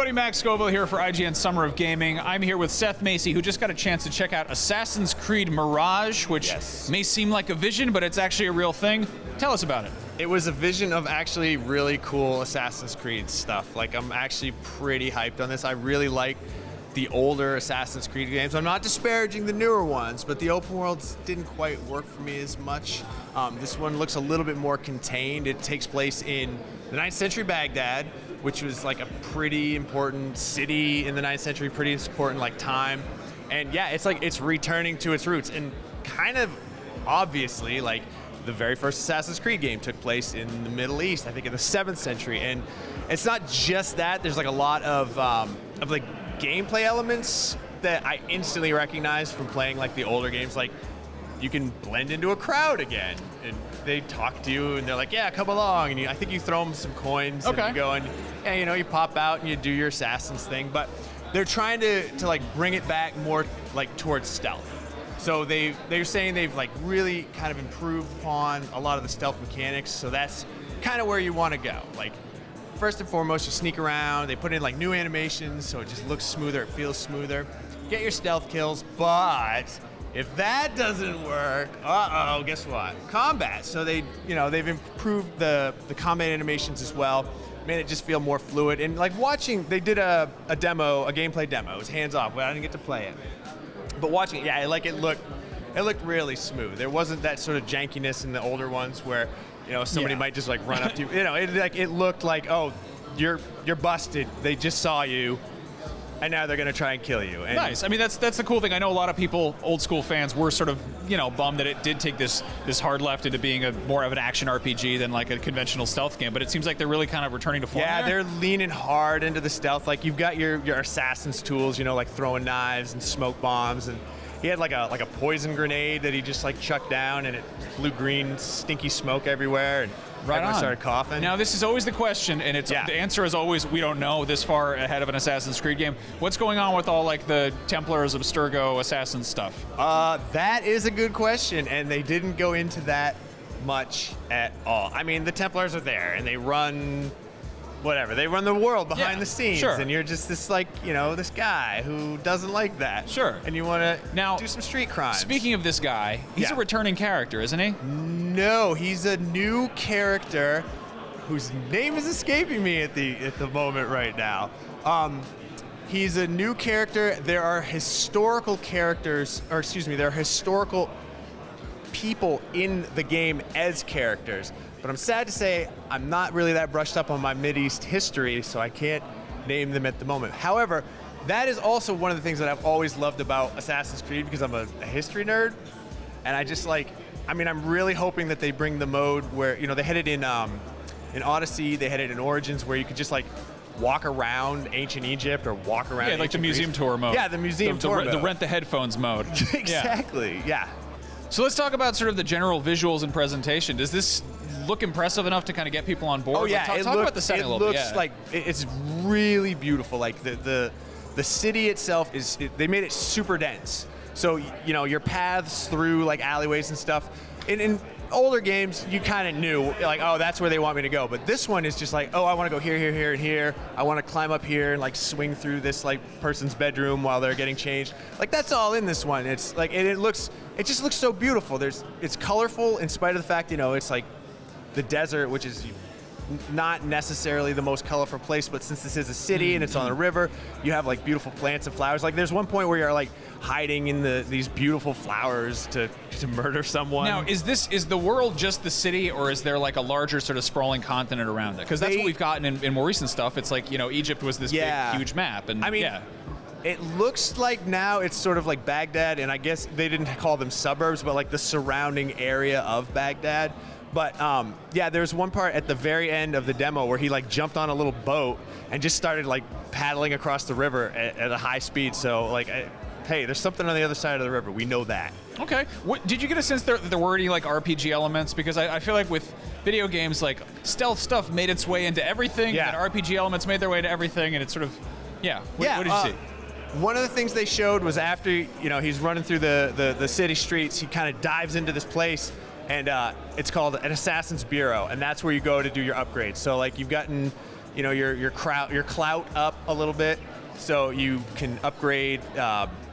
everybody, Max Scoville here for IGN Summer of Gaming. I'm here with Seth Macy, who just got a chance to check out Assassin's Creed Mirage, which may seem like a vision, but it's actually a real thing. Tell us about it. It was a vision of actually really cool Assassin's Creed stuff. Like, I'm actually pretty hyped on this. I really like the older Assassin's Creed games. I'm not disparaging the newer ones, but the open worlds didn't quite work for me as much. This one looks a little bit more contained. It takes place in the 9th century Baghdad, which was like a pretty important city in the 9th century, pretty important like time. And yeah, it's like it's returning to its roots, and kind of obviously like the very first Assassin's Creed game took place in the Middle East, I think in the 7th century. And it's not just that, there's like a lot of like gameplay elements that I instantly recognize from playing like the older games. Like, you can blend into a crowd again, and they talk to you, and they're like, "Yeah, come along." And I think you throw them some coins, and you go and you pop out and you do your Assassin's thing. But they're trying to like bring it back more like towards stealth. So they're saying they've like really kind of improved upon a lot of the stealth mechanics. So that's kind of where you want to go. Like, first and foremost, you sneak around. They put in like new animations, so it just looks smoother. It feels smoother. Get your stealth kills, but if that doesn't work, guess what? Combat. So they've improved the combat animations as well, made it just feel more fluid. And like watching, they did a gameplay demo. It was hands off, but I didn't get to play it. But watching it, it looked really smooth. There wasn't that sort of jankiness in the older ones where somebody might just like run up to you. It looked like, oh, you're busted. They just saw you, and now they're going to try and kill you. And nice. I mean, that's the cool thing. I know a lot of people, old school fans, were sort of bummed that it did take this hard left into being more of an action RPG than like a conventional stealth game. But it seems like they're really kind of returning to form. Yeah, they're leaning hard into the stealth. Like, you've got your assassin's tools, like throwing knives and smoke bombs, and he had like a poison grenade that he just like chucked down, and it blew green stinky smoke everywhere, and everyone started coughing. Now, this is always the question, and the answer is always, we don't know this far ahead of an Assassin's Creed game. What's going on with all like the Templars, Abstergo, Assassin stuff? That is a good question, and they didn't go into that much at all. I mean, the Templars are there, and they run whatever. They run the world behind the scenes, and you're just this this guy who doesn't like that. Sure. And you want to do some street crimes. Speaking of this guy, he's a returning character, isn't he? No, he's a new character whose name is escaping me at the moment right now. He's a new character. There are historical characters, or excuse me, there are historical people in the game as characters. But I'm sad to say I'm not really that brushed up on my Mideast history, so I can't name them at the moment. However, that is also one of the things that I've always loved about Assassin's Creed, because I'm a history nerd, and I'm really hoping that they bring the mode where, they had it in Odyssey, they had it in Origins, where you could just like walk around ancient Egypt or walk around like the museum Greece. tour mode. Yeah, the museum tour mode. The rent the headphones mode. Exactly, yeah. So let's talk about sort of the general visuals and presentation. Does this look impressive enough to kind of get people on board? Oh yeah, talk about the setting a little bit. It looks like it's really beautiful. Like the city itself they made it super dense. So your paths through like alleyways and stuff. In older games, you kind of knew like, oh, that's where they want me to go. But this one is just like, oh, I want to go here, here, here, and here. I want to climb up here and like swing through this like person's bedroom while they're getting changed. Like, that's all in this one. It's like, and it just looks so beautiful. It's colorful in spite of the fact, it's like the desert, which is not necessarily the most colorful place, but since this is a city and it's on a river, you have like beautiful plants and flowers. Like, there's one point where you're like hiding in these beautiful flowers to murder someone. Now, is the world just the city, or is there like a larger sort of sprawling continent around it? Because that's what we've gotten in more recent stuff. It's like, Egypt was this big, huge map, and it looks like now it's sort of like Baghdad, and I guess they didn't call them suburbs, but like the surrounding area of Baghdad. But there's one part at the very end of the demo where he like jumped on a little boat and just started like paddling across the river at a high speed. So like, hey, there's something on the other side of the river. We know that. Okay. Did you get a sense that there were any like RPG elements? Because I feel like with video games, like stealth stuff made its way into everything, and RPG elements made their way to everything, and it's sort of, what did you see? One of the things they showed was after, he's running through the city streets, he kind of dives into this place, and it's called an Assassin's Bureau, and that's where you go to do your upgrades. So like, you've gotten you know, your clout up a little bit, so you can upgrade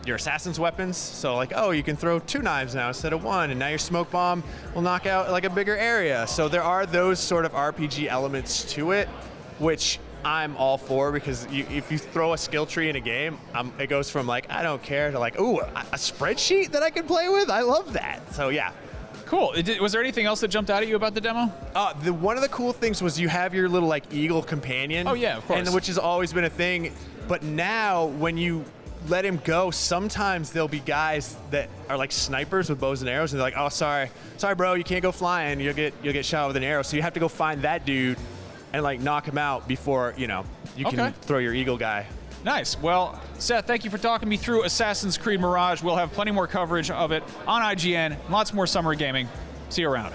your assassin's weapons. So like, oh, you can throw 2 knives now instead of 1, and now your smoke bomb will knock out like a bigger area. So there are those sort of RPG elements to it, which I'm all for, because if you throw a skill tree in a game, it goes from like, I don't care, to like, ooh, a spreadsheet that I can play with? I love that. So yeah. Cool. Was there anything else that jumped out at you about the demo? One of the cool things was you have your little like eagle companion. Oh yeah, of course. And which has always been a thing. But now when you let him go, sometimes there'll be guys that are like snipers with bows and arrows, and they're like, oh, sorry bro, you can't go flying, you'll get shot with an arrow. So you have to go find that dude and like knock him out before, you know, you can throw your eagle guy. Nice. Well, Seth, thank you for talking me through Assassin's Creed Mirage. We'll have plenty more coverage of it on IGN, lots more summer gaming. See you around.